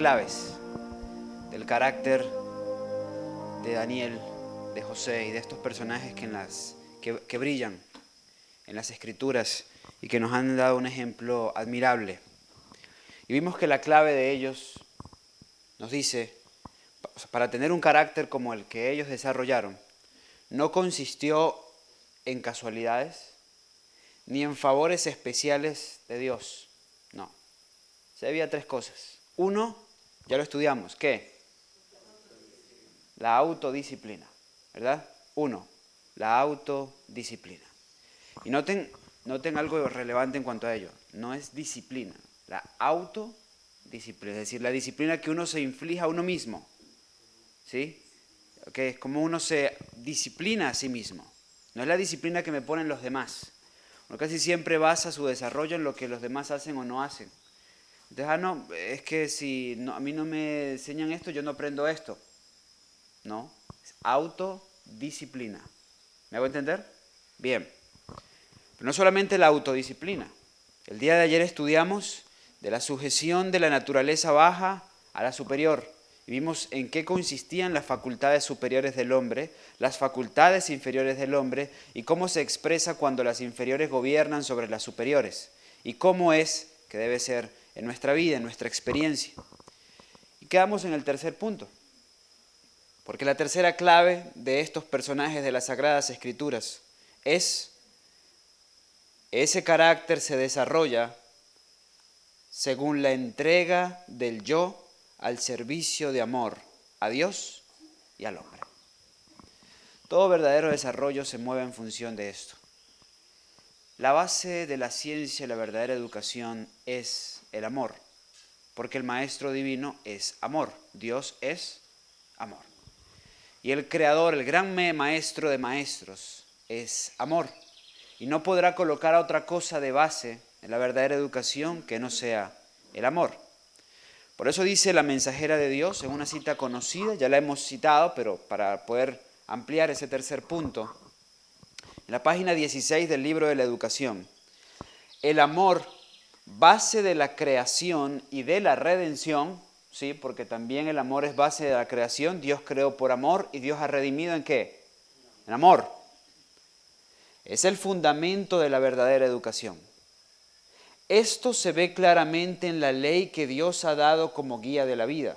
claves del carácter de Daniel, de José y de estos personajes que brillan en las Escrituras y que nos han dado un ejemplo admirable. Y vimos que la clave de ellos nos dice, para tener un carácter como el que ellos desarrollaron, no consistió en casualidades ni en favores especiales de Dios. No. Se debía a tres cosas. Uno, ya lo estudiamos, ¿qué? La autodisciplina, ¿verdad? Uno, la autodisciplina. Y noten algo relevante en cuanto a ello. No es disciplina, la autodisciplina, es decir, la disciplina que uno se inflige a uno mismo. ¿Sí? Que es como uno se disciplina a sí mismo. No es la disciplina que me ponen los demás. Uno casi siempre basa su desarrollo en lo que los demás hacen o no hacen. Entonces, no, es que si no, a mí no me enseñan esto, yo no aprendo esto. No, es autodisciplina. ¿Me hago entender? Bien. Pero no solamente la autodisciplina. El día de ayer estudiamos de la sujeción de la naturaleza baja a la superior. Y vimos en qué consistían las facultades superiores del hombre, las facultades inferiores del hombre y cómo se expresa cuando las inferiores gobiernan sobre las superiores. Y cómo es que debe ser en nuestra vida, en nuestra experiencia. Y quedamos en el tercer punto. Porque la tercera clave de estos personajes de las Sagradas Escrituras es: ese carácter se desarrolla según la entrega del yo al servicio de amor a Dios y al hombre. Todo verdadero desarrollo se mueve en función de esto. La base de la ciencia y la verdadera educación es el amor, porque el Maestro Divino es amor, Dios es amor. Y el Creador, el gran Maestro de maestros, es amor. Y no podrá colocar a otra cosa de base en la verdadera educación que no sea el amor. Por eso dice la mensajera de Dios en una cita conocida, ya la hemos citado, pero para poder ampliar ese tercer punto, en la página 16 del libro de la educación: el amor, base de la creación y de la redención, ¿sí? Porque también el amor es base de la creación. Dios creó por amor y Dios ha redimido ¿en qué? En amor. Es el fundamento de la verdadera educación. Esto se ve claramente en la ley que Dios ha dado como guía de la vida.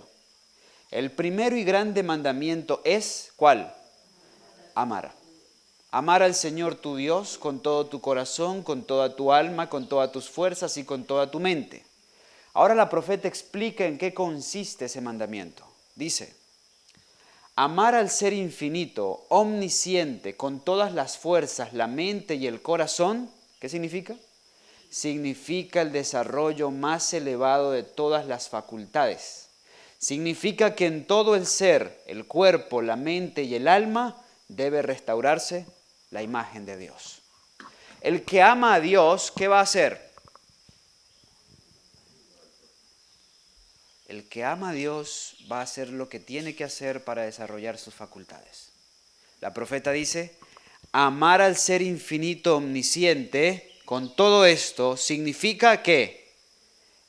El primero y grande mandamiento es, ¿cuál? Amar. Amar al Señor tu Dios con todo tu corazón, con toda tu alma, con todas tus fuerzas y con toda tu mente. Ahora la profeta explica en qué consiste ese mandamiento. Dice: amar al ser infinito, omnisciente, con todas las fuerzas, la mente y el corazón. ¿Qué significa? Significa el desarrollo más elevado de todas las facultades. Significa que en todo el ser, el cuerpo, la mente y el alma, debe restaurarse la imagen de Dios. El que ama a Dios, ¿qué va a hacer? El que ama a Dios va a hacer lo que tiene que hacer para desarrollar sus facultades. La profeta dice: amar al ser infinito omnisciente, con todo esto, significa que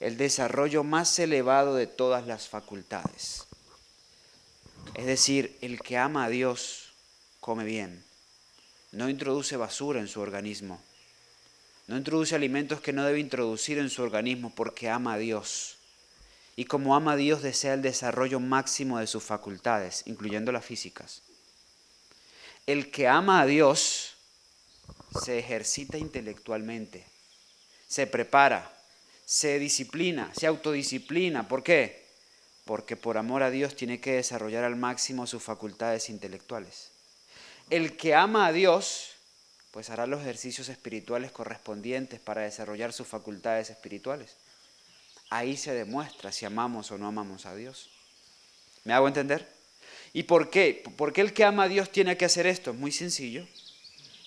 el desarrollo más elevado de todas las facultades. Es decir, el que ama a Dios come bien, no introduce basura en su organismo, no introduce alimentos que no debe introducir en su organismo porque ama a Dios. Y como ama a Dios, desea el desarrollo máximo de sus facultades, incluyendo las físicas. El que ama a Dios se ejercita intelectualmente, se prepara, se disciplina, se autodisciplina. ¿Por qué? Porque por amor a Dios tiene que desarrollar al máximo sus facultades intelectuales. El que ama a Dios, pues hará los ejercicios espirituales correspondientes para desarrollar sus facultades espirituales. Ahí se demuestra si amamos o no amamos a Dios. ¿Me hago entender? ¿Y por qué? ¿Por qué el que ama a Dios tiene que hacer esto? Es muy sencillo.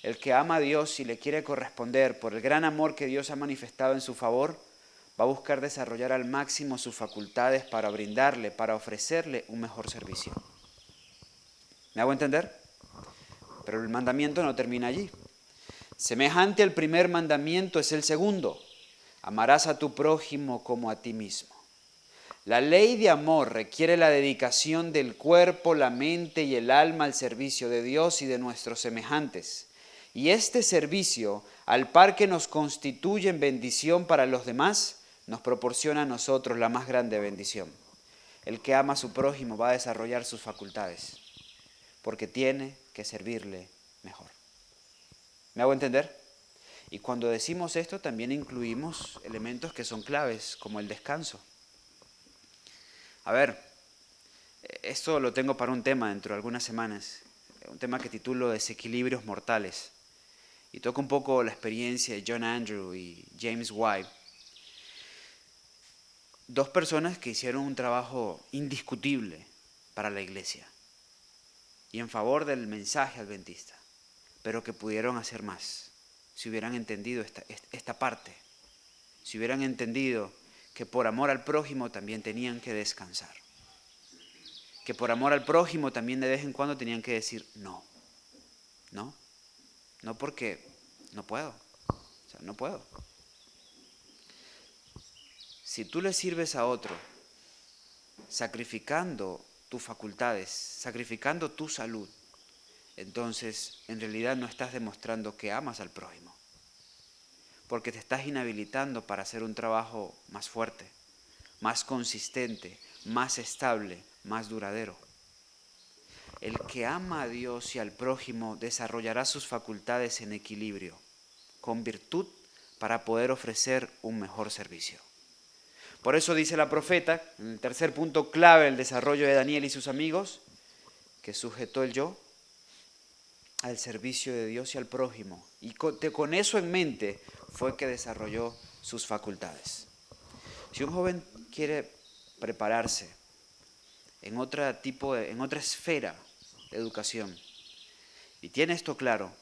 El que ama a Dios y le quiere corresponder por el gran amor que Dios ha manifestado en su favor, va a buscar desarrollar al máximo sus facultades para brindarle, para ofrecerle un mejor servicio. ¿Me hago entender? Pero el mandamiento no termina allí. Semejante al primer mandamiento es el segundo: amarás a tu prójimo como a ti mismo. La ley de amor requiere la dedicación del cuerpo, la mente y el alma al servicio de Dios y de nuestros semejantes. Y este servicio, al par que nos constituye en bendición para los demás, nos proporciona a nosotros la más grande bendición. El que ama a su prójimo va a desarrollar sus facultades, porque tiene que servirle mejor. ¿Me hago entender? Y cuando decimos esto también incluimos elementos que son claves, como el descanso. A ver, esto lo tengo para un tema dentro de algunas semanas, un tema que titulo Desequilibrios mortales. Y toco un poco la experiencia de John Andrew y James White, dos personas que hicieron un trabajo indiscutible para la iglesia y en favor del mensaje adventista, pero que pudieron hacer más si hubieran entendido esta parte, si hubieran entendido que por amor al prójimo también tenían que descansar, que por amor al prójimo también de vez en cuando tenían que decir no, no porque no puedo, o sea, no puedo. Si tú le sirves a otro sacrificando tus facultades, sacrificando tu salud, entonces en realidad no estás demostrando que amas al prójimo, porque te estás inhabilitando para hacer un trabajo más fuerte, más consistente, más estable, más duradero. El que ama a Dios y al prójimo desarrollará sus facultades en equilibrio, con virtud para poder ofrecer un mejor servicio. Por eso dice la profeta, en el tercer punto clave del desarrollo de Daniel y sus amigos, que sujetó el yo al servicio de Dios y al prójimo. Y con eso en mente fue que desarrolló sus facultades. Si un joven quiere prepararse en otra esfera de educación y tiene esto claro,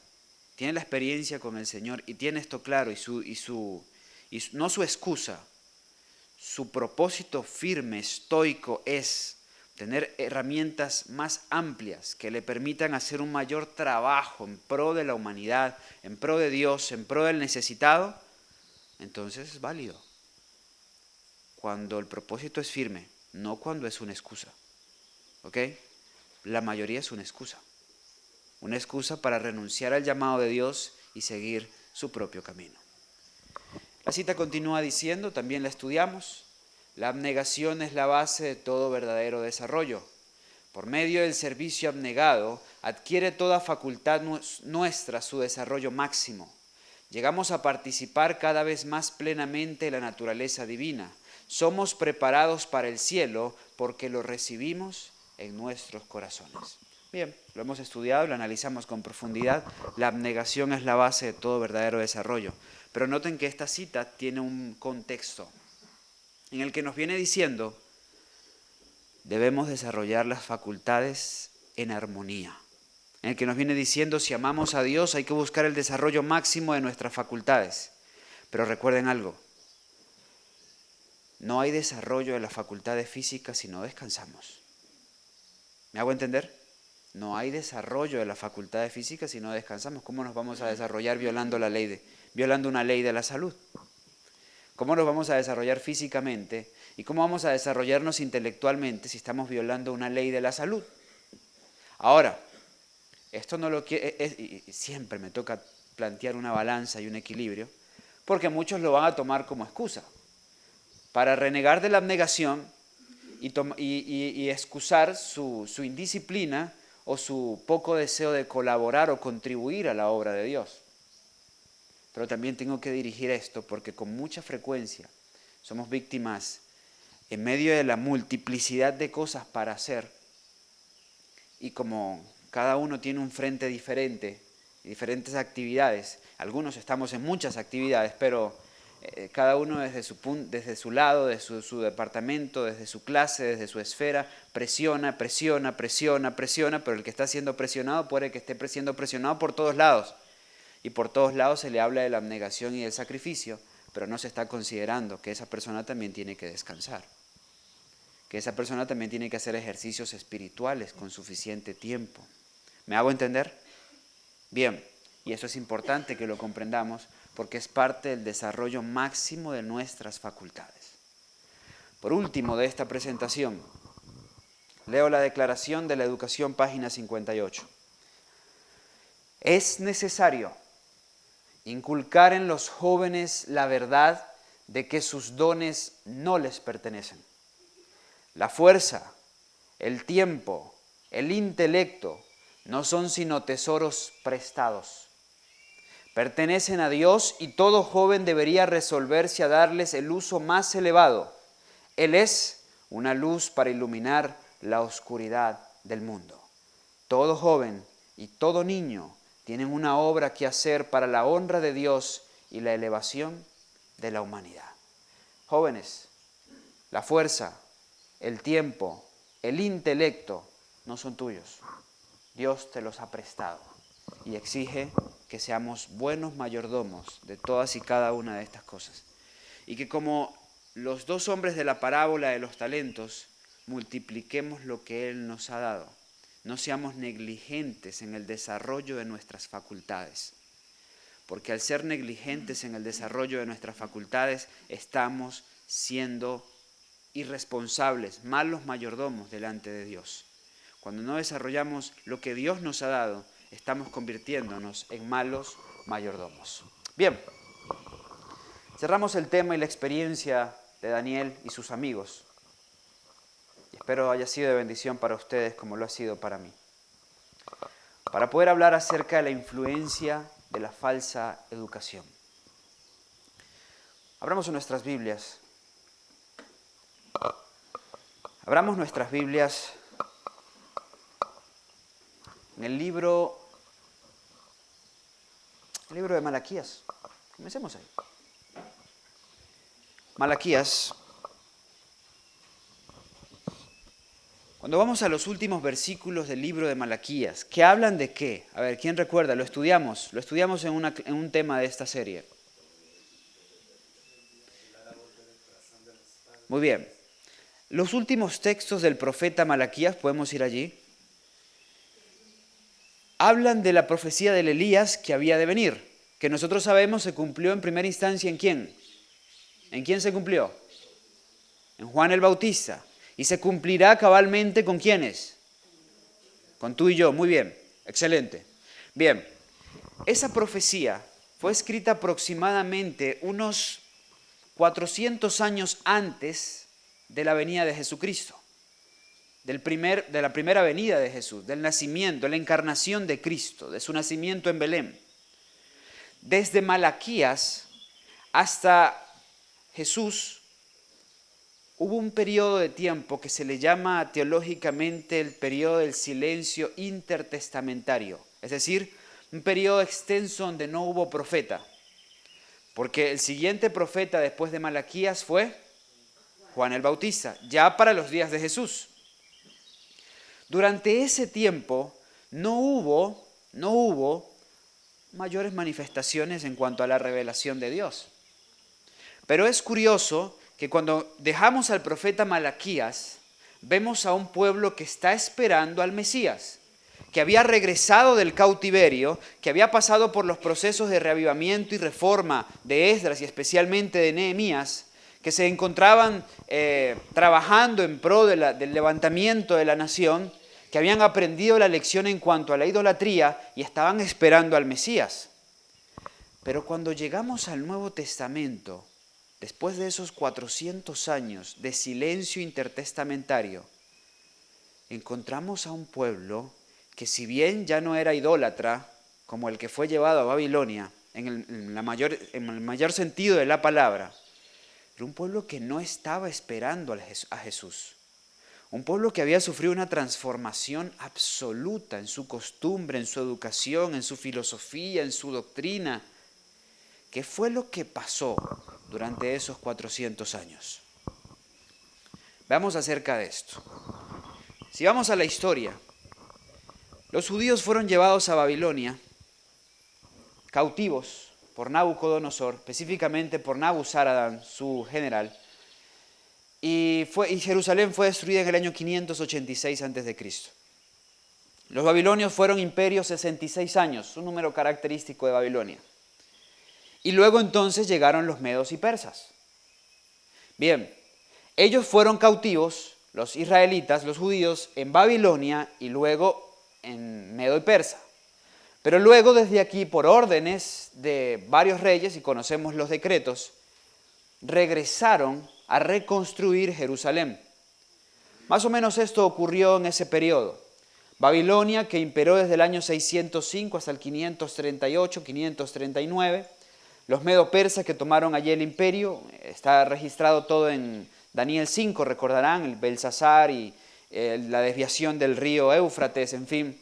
tiene la experiencia con el Señor y tiene esto claro no su excusa, su propósito firme, estoico es tener herramientas más amplias que le permitan hacer un mayor trabajo en pro de la humanidad, en pro de Dios, en pro del necesitado, entonces es válido. Cuando el propósito es firme, no cuando es una excusa. ¿Ok? La mayoría es una excusa. Una excusa para renunciar al llamado de Dios y seguir su propio camino. La cita continúa diciendo, también la estudiamos, la abnegación es la base de todo verdadero desarrollo. Por medio del servicio abnegado, adquiere toda facultad nuestra su desarrollo máximo. Llegamos a participar cada vez más plenamente en la naturaleza divina. Somos preparados para el cielo porque lo recibimos en nuestros corazones. Bien, lo hemos estudiado, lo analizamos con profundidad. La abnegación es la base de todo verdadero desarrollo. Pero noten que esta cita tiene un contexto en el que nos viene diciendo, debemos desarrollar las facultades en armonía. En el que nos viene diciendo, si amamos a Dios hay que buscar el desarrollo máximo de nuestras facultades. Pero recuerden algo, no hay desarrollo de las facultades físicas si no descansamos. ¿Me hago entender? No hay desarrollo de las facultades físicas si no descansamos. ¿Cómo nos vamos a desarrollar violando una ley de la salud? ¿Cómo nos vamos a desarrollar físicamente y cómo vamos a desarrollarnos intelectualmente si estamos violando una ley de la salud? Ahora, esto no lo quiere, siempre me toca plantear una balanza y un equilibrio, porque muchos lo van a tomar como excusa para renegar de la abnegación y excusar su indisciplina o su poco deseo de colaborar o contribuir a la obra de Dios. Pero también tengo que dirigir esto porque con mucha frecuencia somos víctimas en medio de la multiplicidad de cosas para hacer y como cada uno tiene un frente diferente, diferentes actividades, algunos estamos en muchas actividades, pero cada uno desde su lado, desde su departamento, desde su clase, desde su esfera, presiona, pero el que está siendo presionado puede que esté siendo presionado por todos lados. Y por todos lados se le habla de la abnegación y del sacrificio, pero no se está considerando que esa persona también tiene que descansar, que esa persona también tiene que hacer ejercicios espirituales con suficiente tiempo. ¿Me hago entender? Bien, y eso es importante que lo comprendamos porque es parte del desarrollo máximo de nuestras facultades. Por último de esta presentación, leo la Declaración de la Educación, página 58. Es necesario inculcar en los jóvenes la verdad de que sus dones no les pertenecen. La fuerza, el tiempo, el intelecto no son sino tesoros prestados. Pertenecen a Dios y todo joven debería resolverse a darles el uso más elevado. Él es una luz para iluminar la oscuridad del mundo. Todo joven y todo niño tienen una obra que hacer para la honra de Dios y la elevación de la humanidad. Jóvenes, la fuerza, el tiempo, el intelecto no son tuyos. Dios te los ha prestado y exige que seamos buenos mayordomos de todas y cada una de estas cosas. Y que como los dos hombres de la parábola de los talentos, multipliquemos lo que Él nos ha dado. No seamos negligentes en el desarrollo de nuestras facultades, porque al ser negligentes en el desarrollo de nuestras facultades, estamos siendo irresponsables, malos mayordomos delante de Dios. Cuando no desarrollamos lo que Dios nos ha dado, estamos convirtiéndonos en malos mayordomos. Bien, cerramos el tema y la experiencia de Daniel y sus amigos. Espero haya sido de bendición para ustedes como lo ha sido para mí. Para poder hablar acerca de la influencia de la falsa educación. Abramos nuestras Biblias. Abramos nuestras Biblias en el libro de Malaquías. Comencemos ahí. Malaquías. Cuando vamos a los últimos versículos del libro de Malaquías, ¿qué hablan de qué? A ver, ¿quién recuerda? Lo estudiamos en un tema de esta serie. Muy bien. Los últimos textos del profeta Malaquías, podemos ir allí, hablan de la profecía del Elías que había de venir, que nosotros sabemos se cumplió en primera instancia ¿en quién? ¿En quién se cumplió? En Juan el Bautista. ¿Y se cumplirá cabalmente con quiénes? Con tú y yo. Muy bien, excelente. Bien, esa profecía fue escrita aproximadamente unos 400 años antes de la venida de Jesucristo, de la primera venida de Jesús, del nacimiento, la encarnación de Cristo, de su nacimiento en Belén. Desde Malaquías hasta Jesús, hubo un periodo de tiempo que se le llama teológicamente el periodo del silencio intertestamentario, es decir, un periodo extenso donde no hubo profeta, porque el siguiente profeta después de Malaquías fue Juan el Bautista, ya para los días de Jesús. Durante ese tiempo no hubo mayores manifestaciones en cuanto a la revelación de Dios. Pero es curioso que cuando dejamos al profeta Malaquías, vemos a un pueblo que está esperando al Mesías, que había regresado del cautiverio, que había pasado por los procesos de reavivamiento y reforma de Esdras y especialmente de Nehemías, que se encontraban trabajando en pro del levantamiento de la nación, que habían aprendido la lección en cuanto a la idolatría y estaban esperando al Mesías. Pero cuando llegamos al Nuevo Testamento, después de esos 400 años de silencio intertestamentario, encontramos a un pueblo que si bien ya no era idólatra, como el que fue llevado a Babilonia, en el mayor sentido de la palabra, era un pueblo que no estaba esperando a Jesús. Un pueblo que había sufrido una transformación absoluta en su costumbre, en su educación, en su filosofía, en su doctrina. ¿Qué fue lo que pasó durante esos 400 años? Veamos acerca de esto. Si vamos a la historia, los judíos fueron llevados a Babilonia, cautivos por Nabucodonosor, específicamente por Nabuzaradán, su general, y Jerusalén fue destruida en el año 586 a.C. Los babilonios fueron imperio 66 años, un número característico de Babilonia. Y luego entonces llegaron los medos y persas. Bien, Ellos fueron cautivos, los israelitas, los judíos, en Babilonia y luego en Medo y Persa. Pero luego desde aquí, por órdenes de varios reyes, y conocemos los decretos, regresaron a reconstruir Jerusalén. Más o menos esto ocurrió en ese periodo. Babilonia, que imperó desde el año 605 hasta el 538, 539. Los medo-persas que tomaron allí el imperio, está registrado todo en Daniel 5, recordarán, el Belsasar y la desviación del río Éufrates, en fin.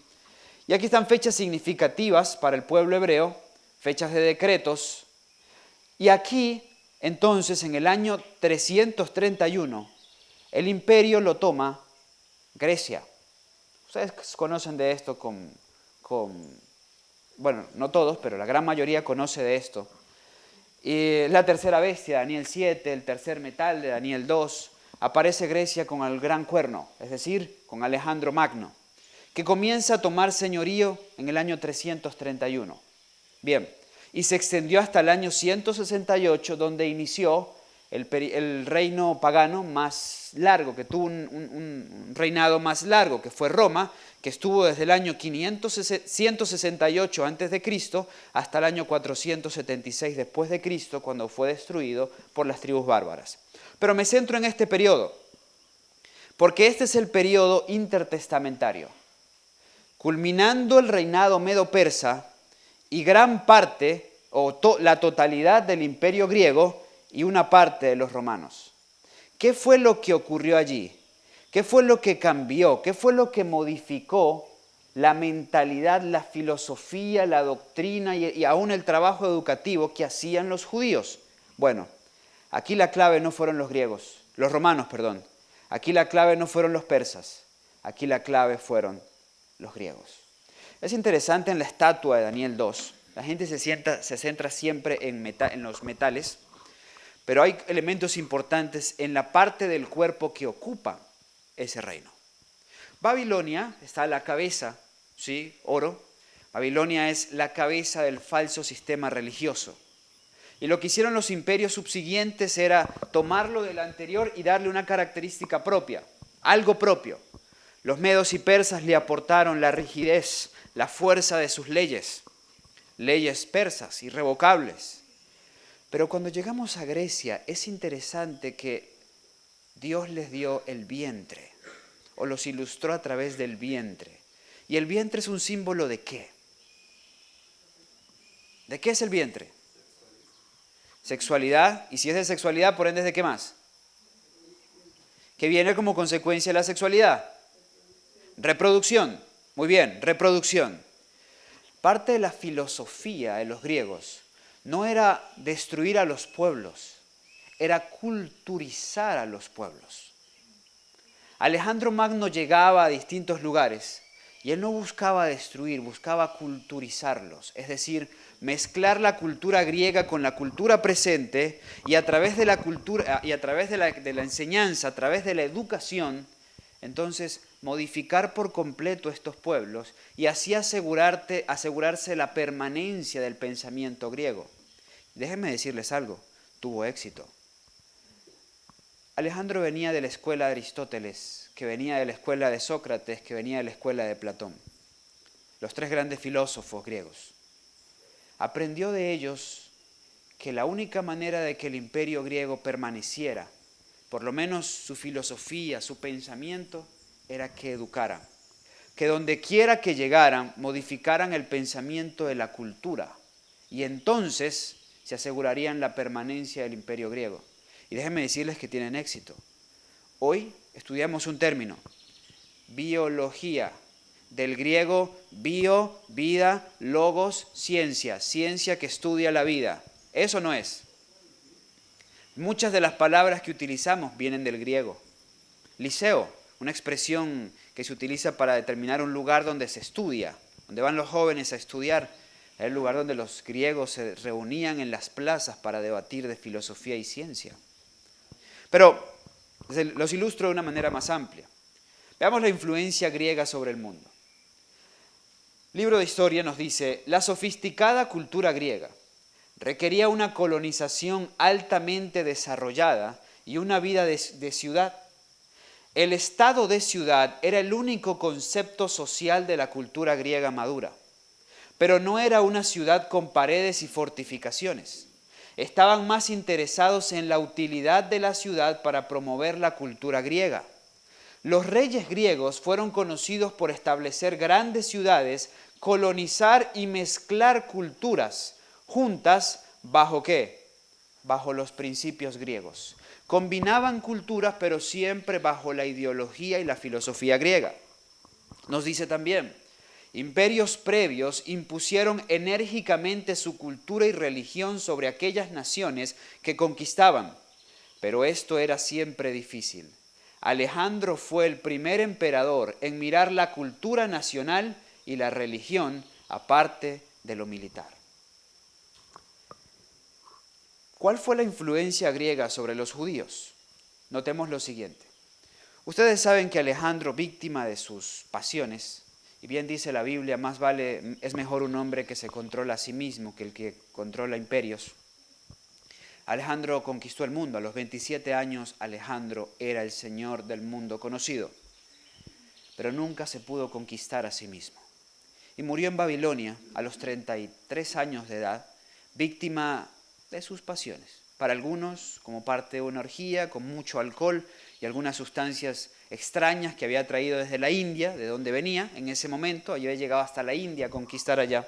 Y aquí están fechas significativas para el pueblo hebreo, fechas de decretos. Y aquí, entonces, en el año 331, el imperio lo toma Grecia. Ustedes conocen de esto bueno, no todos, pero la gran mayoría conoce de esto. Y la tercera bestia, Daniel 7, el tercer metal de Daniel 2, aparece Grecia con el gran cuerno, es decir, con Alejandro Magno, que comienza a tomar señorío en el año 331. Bien, y se extendió hasta el año 168, donde inició el reino pagano más largo, que tuvo un reinado más largo, que fue Roma, que estuvo desde el año 168 a.C. hasta el año 476 después de Cristo, cuando fue destruido por las tribus bárbaras. Pero me centro en este periodo, porque este es el periodo intertestamentario, culminando el reinado medo-persa y gran parte, la totalidad del imperio griego y una parte de los romanos. ¿Qué fue lo que ocurrió allí? ¿Qué fue lo que cambió? ¿Qué fue lo que modificó la mentalidad, la filosofía, la doctrina y aún el trabajo educativo que hacían los judíos? Bueno, aquí la clave no fueron los romanos. Aquí la clave no fueron los persas. Aquí la clave fueron los griegos. Es interesante en la estatua de Daniel 2. La gente se centra siempre en los metales, pero hay elementos importantes en la parte del cuerpo que ocupa ese reino. Babilonia está a la cabeza, ¿sí? Oro. Babilonia es la cabeza del falso sistema religioso. Y lo que hicieron los imperios subsiguientes era tomarlo del anterior y darle una característica propia, algo propio. Los medos y persas le aportaron la rigidez, la fuerza de sus leyes persas, irrevocables. Pero cuando llegamos a Grecia, es interesante que Dios les dio el vientre, o los ilustró a través del vientre. ¿Y el vientre es un símbolo de qué? ¿De qué es el vientre? Sexualidad. Y si es de sexualidad, por ende, ¿de qué más? ¿Qué viene como consecuencia de la sexualidad? Reproducción. Muy bien, reproducción. Parte de la filosofía de los griegos no era destruir a los pueblos, era culturizar a los pueblos. Alejandro Magno llegaba a distintos lugares y él no buscaba destruir, buscaba culturizarlos, es decir, mezclar la cultura griega con la cultura presente y a través de la cultura y a través de la enseñanza, a través de la educación, entonces modificar por completo estos pueblos y así asegurarse la permanencia del pensamiento griego. Déjenme decirles algo, tuvo éxito. Alejandro venía de la escuela de Aristóteles, que venía de la escuela de Sócrates, que venía de la escuela de Platón, los tres grandes filósofos griegos. Aprendió de ellos que la única manera de que el imperio griego permaneciera, por lo menos su filosofía, su pensamiento, era que educaran, que donde quiera que llegaran, modificaran el pensamiento de la cultura y entonces se asegurarían la permanencia del imperio griego. Y déjenme decirles que tienen éxito. Hoy estudiamos un término, biología, del griego bio, vida, logos, ciencia, ciencia que estudia la vida. Eso no es. Muchas de las palabras que utilizamos vienen del griego. Liceo, una expresión que se utiliza para determinar un lugar donde se estudia, donde van los jóvenes a estudiar. Es el lugar donde los griegos se reunían en las plazas para debatir de filosofía y ciencia. Pero los ilustro de una manera más amplia. Veamos la influencia griega sobre el mundo. El libro de historia nos dice, la sofisticada cultura griega requería una colonización altamente desarrollada y una vida de ciudad. El estado de ciudad era el único concepto social de la cultura griega madura, pero no era una ciudad con paredes y fortificaciones. Estaban más interesados en la utilidad de la ciudad para promover la cultura griega. Los reyes griegos fueron conocidos por establecer grandes ciudades, colonizar y mezclar culturas juntas, ¿bajo qué? Bajo los principios griegos. Combinaban culturas, pero siempre bajo la ideología y la filosofía griega. Nos dice también, imperios previos impusieron enérgicamente su cultura y religión sobre aquellas naciones que conquistaban, pero esto era siempre difícil. Alejandro fue el primer emperador en mirar la cultura nacional y la religión aparte de lo militar. ¿Cuál fue la influencia griega sobre los judíos? Notemos lo siguiente. Ustedes saben que Alejandro, víctima de sus pasiones, y bien dice la Biblia, es mejor un hombre que se controla a sí mismo que el que controla imperios. Alejandro conquistó el mundo. A los 27 años Alejandro era el señor del mundo conocido, pero nunca se pudo conquistar a sí mismo. Y murió en Babilonia a los 33 años de edad, víctima de sus pasiones. Para algunos, como parte de una orgía, con mucho alcohol y algunas sustancias extrañas que había traído desde la India, de donde venía en ese momento, había llegado hasta la India a conquistar allá.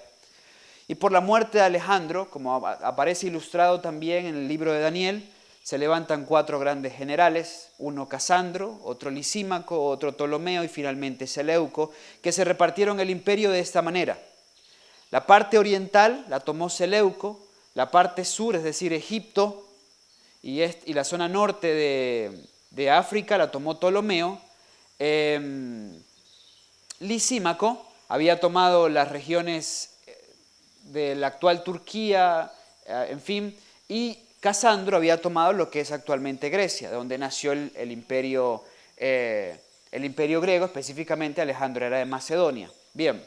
Y por la muerte de Alejandro, como aparece ilustrado también en el libro de Daniel, se levantan 4 grandes generales, uno Casandro, otro Lisímaco, otro Ptolomeo y finalmente Seleuco, que se repartieron el imperio de esta manera. La parte oriental la tomó Seleuco, la parte sur, es decir, Egipto, y la zona norte de África la tomó Ptolomeo. Lisímaco había tomado las regiones de la actual Turquía, en fin, y Casandro había tomado lo que es actualmente Grecia, de donde nació el imperio griego, específicamente Alejandro era de Macedonia. Bien,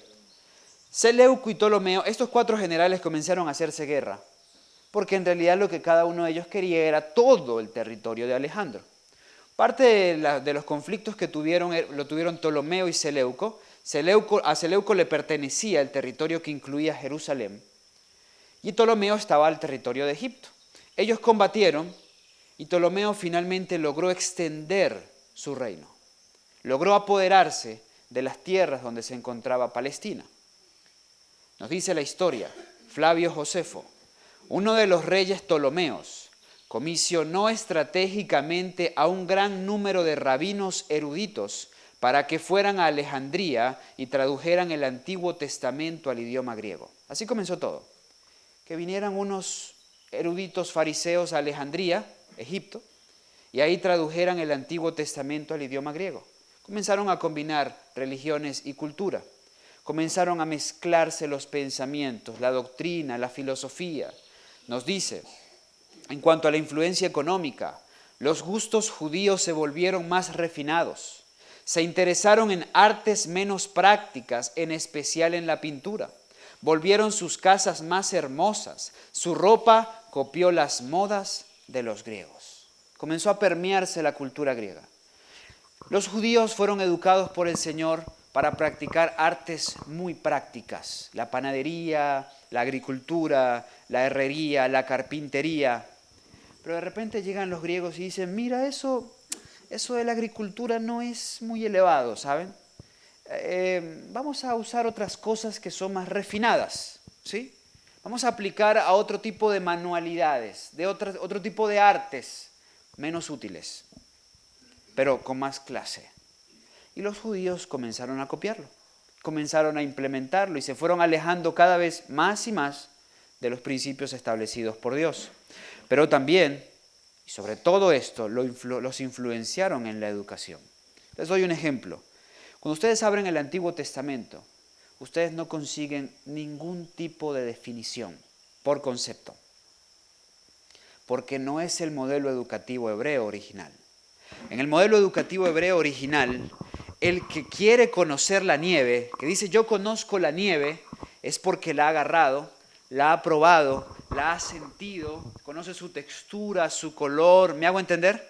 Seleuco y Ptolomeo, estos 4 generales comenzaron a hacerse guerra, porque en realidad lo que cada uno de ellos quería era todo el territorio de Alejandro. Parte de los conflictos que lo tuvieron Ptolomeo y Seleuco. A Seleuco le pertenecía el territorio que incluía Jerusalén y Ptolomeo estaba al territorio de Egipto. Ellos combatieron y Ptolomeo finalmente logró extender su reino. Logró apoderarse de las tierras donde se encontraba Palestina. Nos dice la historia, Flavio Josefo, uno de los reyes Ptolomeos, comisionó estratégicamente a un gran número de rabinos eruditos para que fueran a Alejandría y tradujeran el Antiguo Testamento al idioma griego. Así comenzó todo. Que vinieran unos eruditos fariseos a Alejandría, Egipto, y ahí tradujeran el Antiguo Testamento al idioma griego. Comenzaron a combinar religiones y cultura. Comenzaron a mezclarse los pensamientos, la doctrina, la filosofía. Nos dice, en cuanto a la influencia económica, los gustos judíos se volvieron más refinados. Se interesaron en artes menos prácticas, en especial en la pintura. Volvieron sus casas más hermosas. Su ropa copió las modas de los griegos. Comenzó a permearse la cultura griega. Los judíos fueron educados por el Señor para practicar artes muy prácticas. La panadería, la agricultura, la herrería, la carpintería. Pero de repente llegan los griegos y dicen, mira, eso de la agricultura no es muy elevado, ¿saben? Vamos a usar otras cosas que son más refinadas, ¿sí? Vamos a aplicar a otro tipo de manualidades, de otro tipo de artes menos útiles, pero con más clase. Y los judíos comenzaron a copiarlo, comenzaron a implementarlo y se fueron alejando cada vez más y más de los principios establecidos por Dios. Pero también, y sobre todo esto, los influenciaron en la educación. Les doy un ejemplo. Cuando ustedes abren el Antiguo Testamento, ustedes no consiguen ningún tipo de definición por concepto, porque no es el modelo educativo hebreo original. En el modelo educativo hebreo original, el que quiere conocer la nieve, que dice yo conozco la nieve, es porque la ha agarrado, la ha probado, la ha sentido, conoce su textura, su color, ¿me hago entender?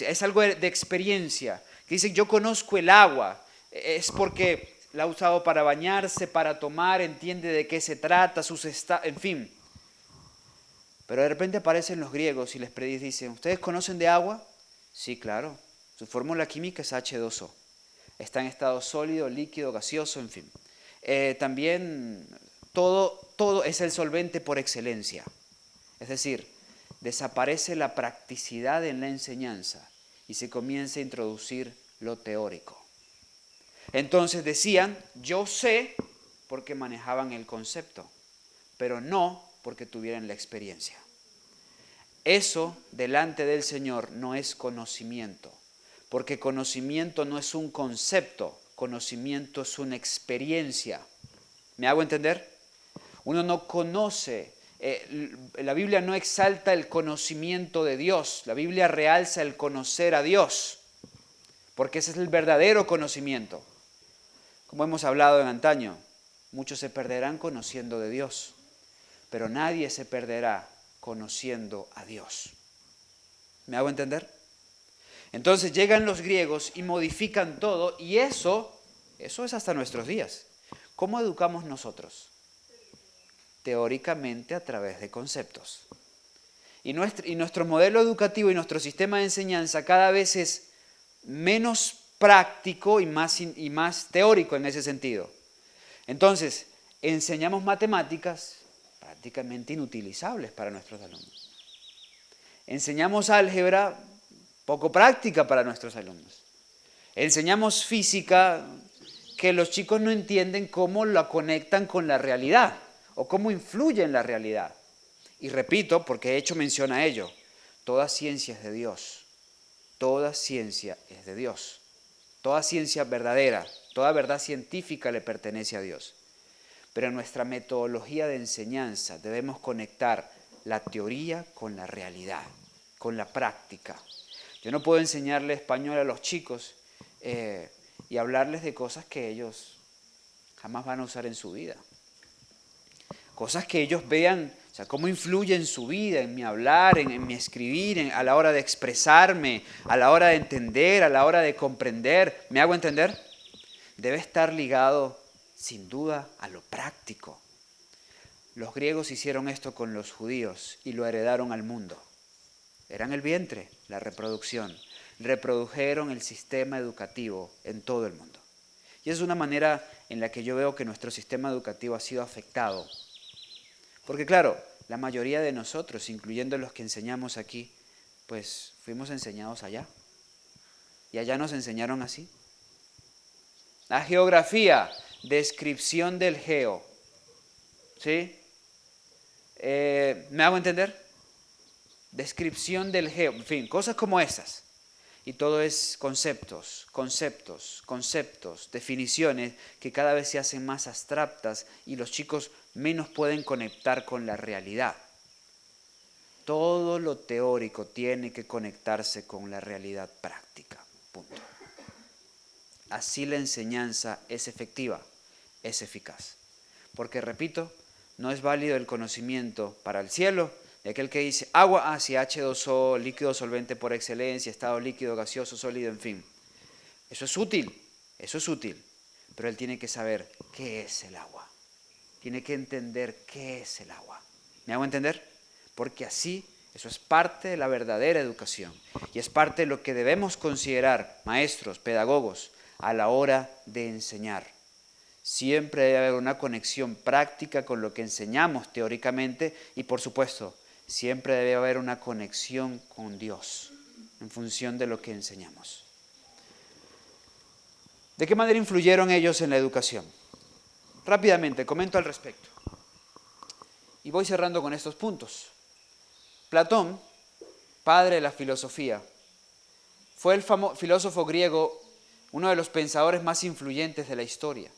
Es algo de experiencia. Que dicen, yo conozco el agua. Es porque la ha usado para bañarse, para tomar, entiende de qué se trata, en fin. Pero de repente aparecen los griegos y les dicen, ¿ustedes conocen de agua? Sí, claro. Su fórmula química es H2O. Está en estado sólido, líquido, gaseoso, en fin. También todo es el solvente por excelencia. Es decir, desaparece la practicidad en la enseñanza y se comienza a introducir lo teórico. Entonces decían, yo sé porque manejaban el concepto, pero no porque tuvieran la experiencia. Eso delante del Señor no es conocimiento, porque conocimiento no es un concepto, conocimiento es una experiencia. ¿Me hago entender? Uno no conoce, la Biblia no exalta el conocimiento de Dios, la Biblia realza el conocer a Dios, porque ese es el verdadero conocimiento. Como hemos hablado en antaño, muchos se perderán conociendo de Dios, pero nadie se perderá conociendo a Dios. ¿Me hago entender? Entonces llegan los griegos y modifican todo, y eso es hasta nuestros días. ¿Cómo educamos nosotros? Teóricamente a través de conceptos. Y nuestro modelo educativo y nuestro sistema de enseñanza cada vez es menos práctico y más teórico en ese sentido. Entonces, enseñamos matemáticas prácticamente inutilizables para nuestros alumnos. Enseñamos álgebra poco práctica para nuestros alumnos. Enseñamos física que los chicos no entienden cómo la conectan con la realidad o cómo influye en la realidad. Y repito, porque he hecho mención a ello, toda ciencia es de Dios. Toda ciencia es de Dios. Toda ciencia verdadera, toda verdad científica le pertenece a Dios. Pero en nuestra metodología de enseñanza debemos conectar la teoría con la realidad, con la práctica. Yo no puedo enseñarle español a los chicos y hablarles de cosas que ellos jamás van a usar en su vida. Cosas que ellos vean, o sea, cómo influye en su vida, en mi hablar, en mi escribir, a la hora de expresarme, a la hora de entender, a la hora de comprender. ¿Me hago entender? Debe estar ligado, sin duda, a lo práctico. Los griegos hicieron esto con los judíos y lo heredaron al mundo. Eran el vientre, la reproducción. Reprodujeron el sistema educativo en todo el mundo. Y es una manera en la que yo veo que nuestro sistema educativo ha sido afectado. Porque claro, la mayoría de nosotros, incluyendo los que enseñamos aquí, pues fuimos enseñados allá. Y allá nos enseñaron así. La geografía, descripción del geo. ¿Sí? ¿Me hago entender? Descripción del geo, en fin, cosas como esas. Y todo es conceptos, definiciones que cada vez se hacen más abstractas y los chicos menos pueden conectar con la realidad. Todo lo teórico tiene que conectarse con la realidad práctica. Punto. Así la enseñanza es efectiva, es eficaz. Porque, repito, no es válido el conocimiento para el cielo de aquel que dice agua, sí, H2O, líquido solvente por excelencia, estado líquido, gaseoso, sólido, en fin. Eso es útil, pero él tiene que saber qué es el agua. Tiene que entender qué es el agua. ¿Me hago entender? Porque así, eso es parte de la verdadera educación y es parte de lo que debemos considerar maestros, pedagogos, a la hora de enseñar. Siempre debe haber una conexión práctica con lo que enseñamos teóricamente y, por supuesto, siempre debe haber una conexión con Dios en función de lo que enseñamos. ¿De qué manera influyeron ellos en la educación? Rápidamente, comento al respecto. Y voy cerrando con estos puntos. Platón, padre de la filosofía, fue el filósofo griego, uno de los pensadores más influyentes de la historia.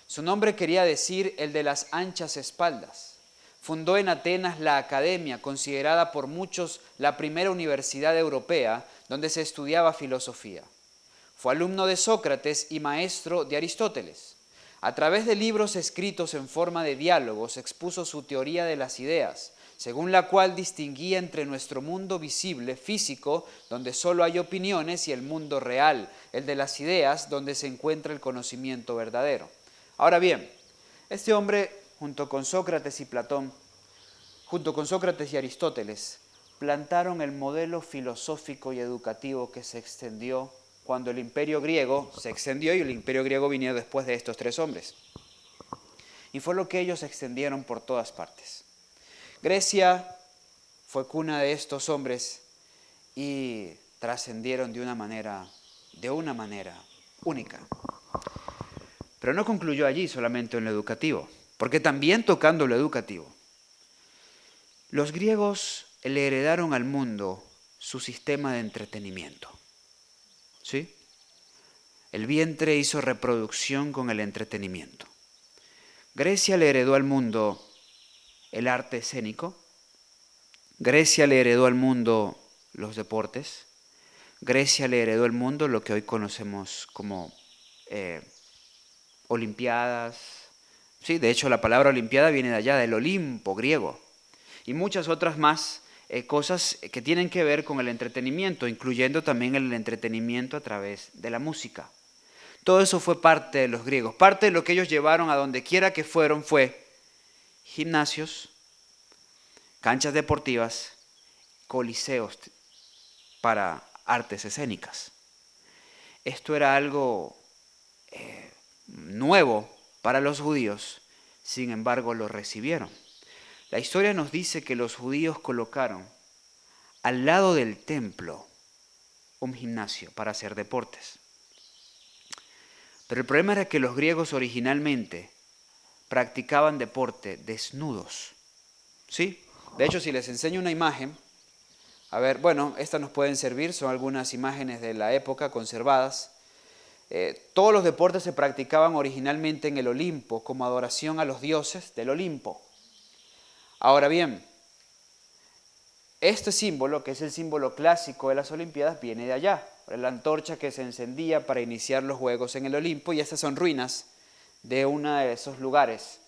Su nombre quería decir el de las anchas espaldas. Fundó en Atenas la Academia, considerada por muchos la primera universidad europea donde se estudiaba filosofía. Fue alumno de Sócrates y maestro de Aristóteles. A través de libros escritos en forma de diálogos expuso su teoría de las ideas, según la cual distinguía entre nuestro mundo visible, físico, donde solo hay opiniones, y el mundo real, el de las ideas, donde se encuentra el conocimiento verdadero. Ahora bien, este hombre, junto con Sócrates y Platón, junto con Sócrates y Aristóteles, plantaron el modelo filosófico y educativo que se extendió cuando el imperio griego se extendió, y el imperio griego vino después de estos tres hombres. Y fue lo que ellos extendieron por todas partes. Grecia fue cuna de estos hombres y trascendieron de una manera única. Pero no concluyó allí solamente en lo educativo, porque también tocando lo educativo, los griegos le heredaron al mundo su sistema de entretenimiento. ¿Sí? El vientre hizo reproducción con el entretenimiento. Grecia le heredó al mundo el arte escénico. Grecia le heredó al mundo los deportes. Grecia le heredó al mundo lo que hoy conocemos como olimpiadas. Sí, de hecho la palabra olimpiada viene de allá, del Olimpo griego. Y muchas otras más cosas que tienen que ver con el entretenimiento, incluyendo también el entretenimiento a través de la música. Todo eso fue parte de los griegos. Parte de lo que ellos llevaron a donde quiera que fueron fue gimnasios, canchas deportivas, coliseos para artes escénicas. Esto era algo nuevo para los judíos, sin embargo lo recibieron. La historia nos dice que los judíos colocaron al lado del templo un gimnasio para hacer deportes. Pero el problema era que los griegos originalmente practicaban deporte desnudos. ¿Sí? De hecho, si les enseño una imagen, a ver, bueno, estas nos pueden servir, son algunas imágenes de la época conservadas. Todos los deportes se practicaban originalmente en el Olimpo, como adoración a los dioses del Olimpo. Ahora bien, este símbolo, que es el símbolo clásico de las Olimpiadas, viene de allá. La antorcha que se encendía para iniciar los Juegos en el Olimpo, y estas son ruinas de uno de esos lugares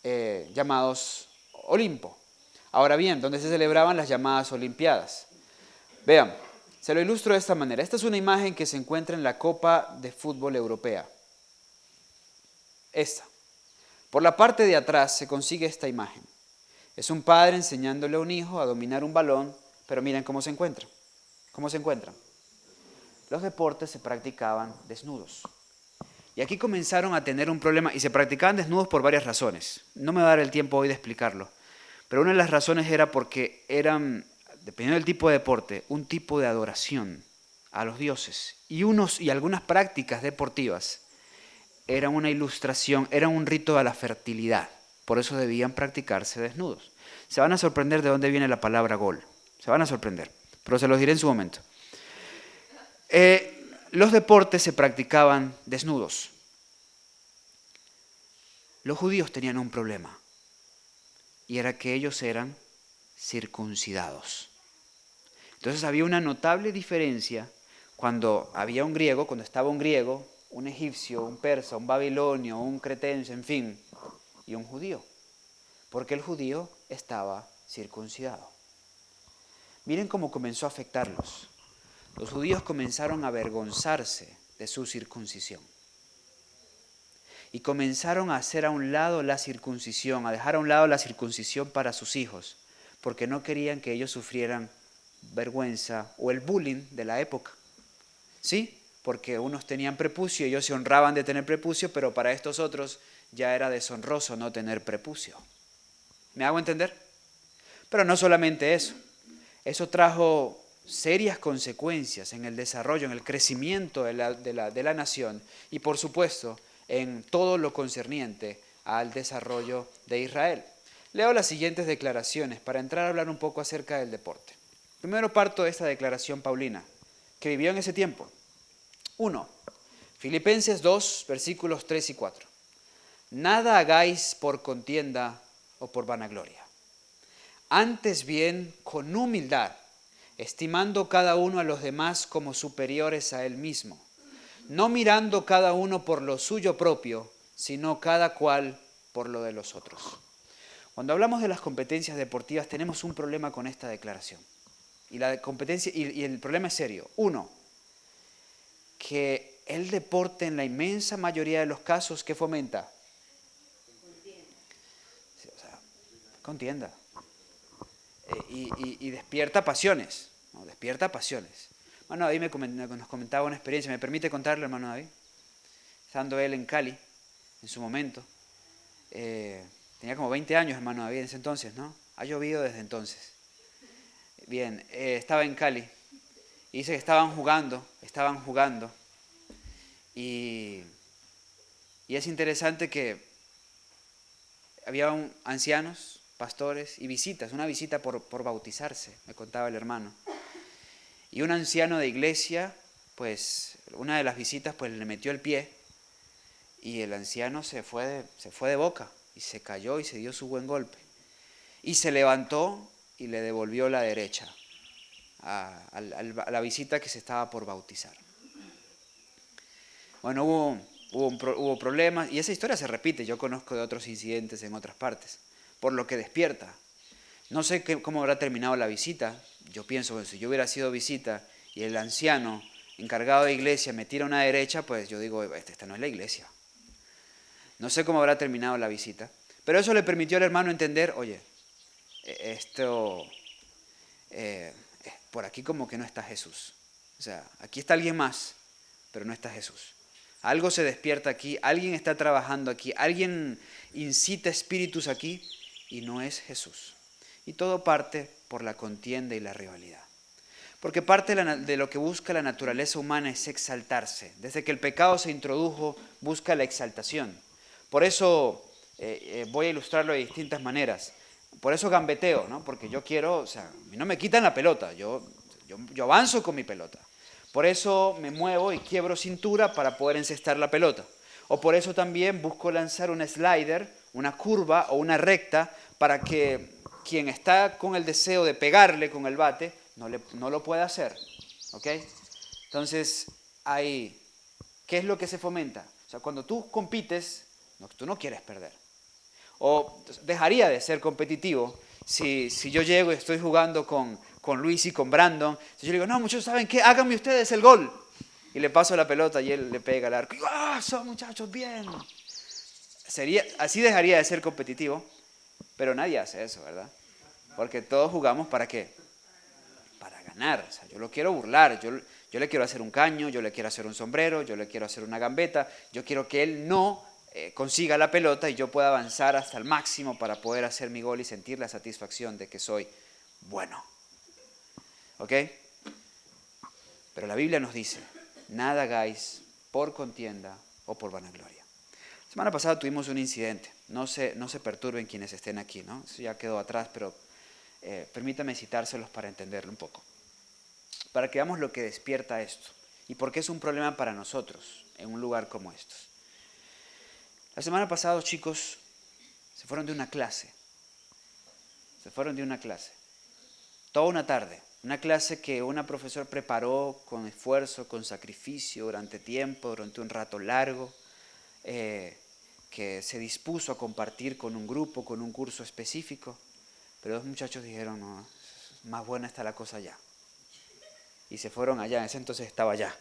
llamados Olimpo. Ahora bien, donde se celebraban las llamadas Olimpiadas. Vean, se lo ilustro de esta manera. Esta es una imagen que se encuentra en la Copa de Fútbol Europea. Esta. Por la parte de atrás se consigue esta imagen. Es un padre enseñándole a un hijo a dominar un balón, pero miren cómo se encuentran. ¿Cómo se encuentran? Los deportes se practicaban desnudos. Y aquí comenzaron a tener un problema, y se practicaban desnudos por varias razones. No me va a dar el tiempo hoy de explicarlo, pero una de las razones era porque eran, dependiendo del tipo de deporte, un tipo de adoración a los dioses. Y algunas prácticas deportivas eran una ilustración, eran un rito a la fertilidad. Por eso debían practicarse desnudos. Se van a sorprender de dónde viene la palabra gol. Se van a sorprender, pero se los diré en su momento. Los deportes se practicaban desnudos. Los judíos tenían un problema, y era que ellos eran circuncidados. Entonces había una notable diferencia cuando había un griego, cuando estaba un griego, un egipcio, un persa, un babilonio, un cretense, en fin, y un judío, porque el judío estaba circuncidado. Miren cómo comenzó a afectarlos. Los judíos comenzaron a avergonzarse de su circuncisión y comenzaron a hacer a un lado la circuncisión, a dejar a un lado la circuncisión para sus hijos, porque no querían que ellos sufrieran vergüenza o el bullying de la época. ¿Sí? Porque unos tenían prepucio y ellos se honraban de tener prepucio, pero para estos otros ya era deshonroso no tener prepucio. ¿Me hago entender? Pero no solamente eso. Eso trajo serias consecuencias en el desarrollo, en el crecimiento de la nación y, por supuesto, en todo lo concerniente al desarrollo de Israel. Leo las siguientes declaraciones para entrar a hablar un poco acerca del deporte. Primero parto de esta declaración paulina, que vivió en ese tiempo. 1. Filipenses 2, versículos 3 y 4. Nada hagáis por contienda o por vanagloria. Antes bien, con humildad, estimando cada uno a los demás como superiores a él mismo, no mirando cada uno por lo suyo propio, sino cada cual por lo de los otros. Cuando hablamos de las competencias deportivas tenemos un problema con esta declaración. Y la competencia, y el problema es serio. Uno, que el deporte en la inmensa mayoría de los casos, ¿qué fomenta? Sí, o sea, contienda. Y despierta pasiones, ¿no? Despierta pasiones. Hermano David nos comentaba una experiencia, ¿me permite contarle, hermano David? Estando él en Cali, en su momento, tenía como 20 años, hermano David, en ese entonces, ¿no? Ha llovido desde entonces. Bien, estaba en Cali y dice que estaban jugando, y es interesante que había ancianos, pastores y visitas, una visita por bautizarse, me contaba el hermano. Y un anciano de iglesia, pues, una de las visitas, pues le metió el pie y el anciano se fue de boca y se cayó y se dio su buen golpe. Y se levantó y le devolvió la derecha a la visita que se estaba por bautizar. Bueno, hubo problemas y esa historia se repite, yo conozco de otros incidentes en otras partes, por lo que despierta. No sé cómo habrá terminado la visita, yo pienso, bueno, si yo hubiera sido visita y el anciano encargado de iglesia me tira una derecha, pues yo digo, esta no es la iglesia. No sé cómo habrá terminado la visita, pero eso le permitió al hermano entender, oye, esto, por aquí como que no está Jesús. O sea, aquí está alguien más, pero no está Jesús. Algo se despierta aquí, alguien está trabajando aquí, alguien incita espíritus aquí y no es Jesús. Y todo parte por la contienda y la rivalidad. Porque parte de lo que busca la naturaleza humana es exaltarse. Desde que el pecado se introdujo, busca la exaltación. Por eso voy a ilustrarlo de distintas maneras. Por eso gambeteo, ¿no? Porque yo quiero, o sea, a mí no me quitan la pelota, yo avanzo con mi pelota. Por eso me muevo y quiebro cintura para poder encestar la pelota. O por eso también busco lanzar un slider, una curva o una recta para que quien está con el deseo de pegarle con el bate no lo pueda hacer. ¿Ok? Entonces, ¿qué es lo que se fomenta? O sea, cuando tú compites, tú no quieres perder. O dejaría de ser competitivo si yo llego y estoy jugando con Luis y con Brandon. Si yo le digo, no, muchachos, ¿saben qué? Háganme ustedes el gol. Y le paso la pelota y él le pega al arco. Y ¡ah, son muchachos, bien! Así dejaría de ser competitivo, pero nadie hace eso, ¿verdad? Porque todos jugamos ¿para qué? Para ganar. O sea, yo lo quiero burlar, yo le quiero hacer un caño, yo le quiero hacer un sombrero, yo le quiero hacer una gambeta, yo quiero que él no consiga la pelota y yo pueda avanzar hasta el máximo para poder hacer mi gol y sentir la satisfacción de que soy bueno. ¿Ok? Pero la Biblia nos dice, nada hagáis por contienda o por vanagloria. La semana pasada tuvimos un incidente, no se perturben quienes estén aquí, ¿no? Eso ya quedó atrás, pero permítame citárselos para entenderlo un poco. Para que veamos lo que despierta esto y por qué es un problema para nosotros en un lugar como estos. La semana pasada, chicos, se fueron de una clase. Toda una tarde. Una clase que una profesora preparó con esfuerzo, con sacrificio, durante tiempo, durante un rato largo, que se dispuso a compartir con un grupo, con un curso específico. Pero dos muchachos dijeron, no, más buena está la cosa allá. Y se fueron allá, en ese entonces estaba allá.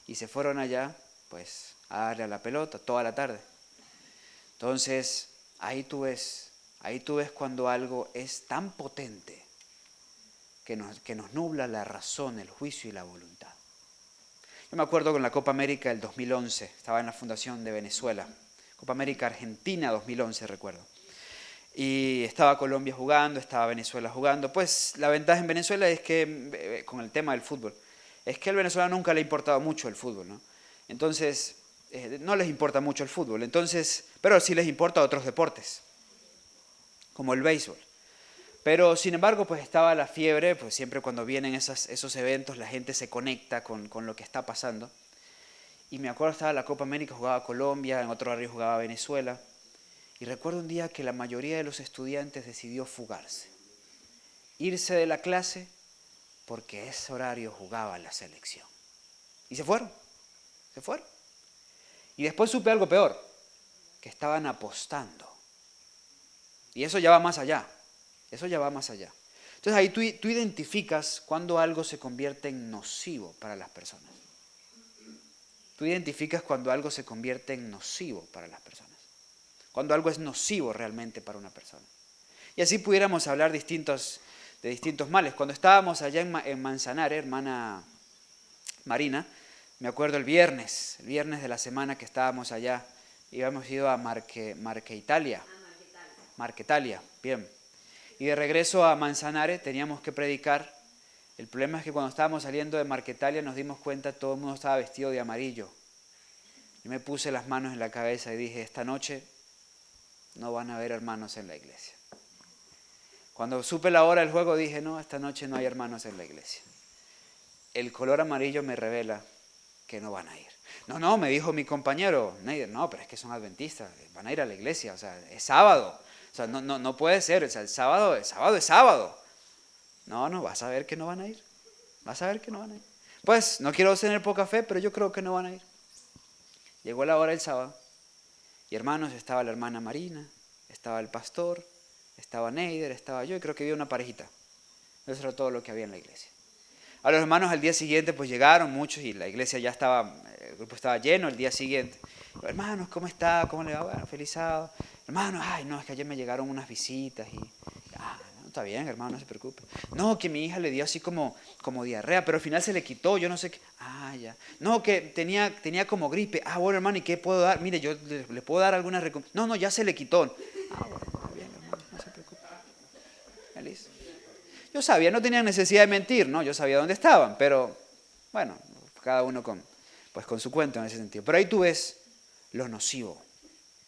Y se fueron allá, pues, a darle a la pelota toda la tarde. Entonces, ahí tú ves cuando algo es tan potente que nos nubla la razón, el juicio y la voluntad. Yo me acuerdo con la Copa América del 2011, estaba en la Fundación de Venezuela, Copa América Argentina 2011 recuerdo. Y estaba Colombia jugando, estaba Venezuela jugando. Pues la ventaja en Venezuela es que, con el tema del fútbol, es que al venezolano nunca le ha importado mucho el fútbol, ¿no? Entonces, no les importa mucho el fútbol, entonces, pero sí les importa otros deportes, como el béisbol. Pero sin embargo, pues estaba la fiebre, pues siempre cuando vienen esos eventos la gente se conecta con lo que está pasando. Y me acuerdo estaba la Copa América, jugaba Colombia, en otro horario jugaba Venezuela. Y recuerdo un día que la mayoría de los estudiantes decidió fugarse, irse de la clase porque ese horario jugaba la selección. Y se fueron. Y después supe algo peor, que estaban apostando. Y eso ya va más allá. Eso ya va más allá. Entonces ahí tú identificas cuando algo se convierte en nocivo para las personas. Tú identificas cuando algo se convierte en nocivo para las personas. Cuando algo es nocivo realmente para una persona. Y así pudiéramos hablar de distintos males. Cuando estábamos allá en Manzanares, hermana Marina, me acuerdo el viernes de la semana que estábamos allá, habíamos ido a Marquetalia, bien. Y de regreso a Manzanares teníamos que predicar. El problema es que cuando estábamos saliendo de Marquetalia nos dimos cuenta que todo el mundo estaba vestido de amarillo. Yo me puse las manos en la cabeza y dije, esta noche no van a haber hermanos en la iglesia. Cuando supe la hora del juego dije, no, esta noche no hay hermanos en la iglesia. El color amarillo me revela que no van a ir. No, me dijo mi compañero, Neider, no, pero es que son adventistas, van a ir a la iglesia, o sea, es sábado. O sea, no puede ser, o sea, el sábado es sábado. No, vas a ver que no van a ir. Vas a ver que no van a ir. Pues, no quiero tener poca fe, pero yo creo que no van a ir. Llegó la hora del sábado. Y hermanos, estaba la hermana Marina, estaba el pastor, estaba Neider, estaba yo, y creo que había una parejita. Eso era todo lo que había en la iglesia. A los hermanos al día siguiente pues llegaron muchos y la iglesia ya estaba, el grupo estaba lleno el día siguiente. Hermanos, ¿cómo está? ¿Cómo le va? Bueno, feliz sábado. Hermanos, no, es que ayer me llegaron unas visitas y... no, está bien, hermano, no se preocupe. No, que mi hija le dio así como diarrea, pero al final se le quitó, yo no sé qué. Ya. No, que tenía como gripe. Bueno, hermano, ¿y qué puedo dar? Mire, yo le puedo dar alguna recomendación. No, ya se le quitó. Bueno, está bien, hermano, no se preocupe. Feliz. Yo sabía, no tenían necesidad de mentir, ¿no? Yo sabía dónde estaban, pero bueno, cada uno con su cuento en ese sentido. Pero ahí tú ves lo nocivo.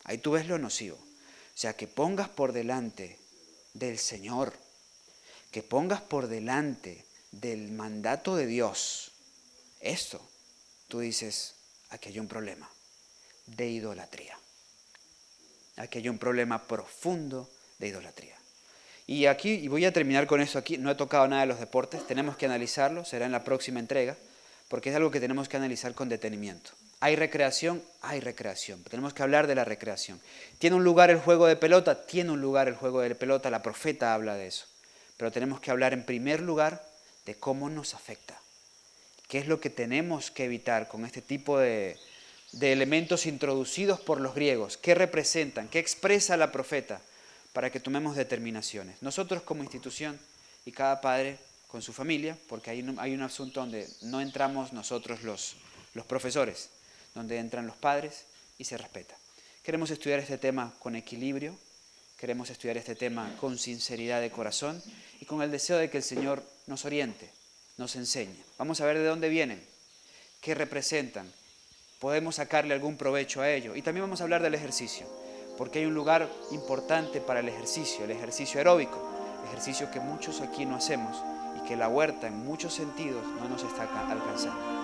Ahí tú ves lo nocivo. O sea, que pongas por delante del Señor, que pongas por delante del mandato de Dios, esto, tú dices, aquí hay un problema de idolatría. Aquí hay un problema profundo de idolatría. Y voy a terminar con esto aquí, no he tocado nada de los deportes, tenemos que analizarlo, será en la próxima entrega, porque es algo que tenemos que analizar con detenimiento. ¿Hay recreación? Hay recreación, tenemos que hablar de la recreación. ¿Tiene un lugar el juego de pelota? Tiene un lugar el juego de pelota, la profeta habla de eso. Pero tenemos que hablar en primer lugar de cómo nos afecta. ¿Qué es lo que tenemos que evitar con este tipo de elementos introducidos por los griegos? ¿Qué representan? ¿Qué expresa la profeta? Para que tomemos determinaciones. Nosotros como institución y cada padre con su familia, porque hay un asunto donde no entramos nosotros los profesores, donde entran los padres y se respeta. Queremos estudiar este tema con equilibrio, queremos estudiar este tema con sinceridad de corazón y con el deseo de que el Señor nos oriente, nos enseñe. Vamos a ver de dónde vienen, qué representan, podemos sacarle algún provecho a ello. Y también vamos a hablar del ejercicio, porque hay un lugar importante para el ejercicio aeróbico, ejercicio que muchos aquí no hacemos y que la huerta en muchos sentidos no nos está alcanzando.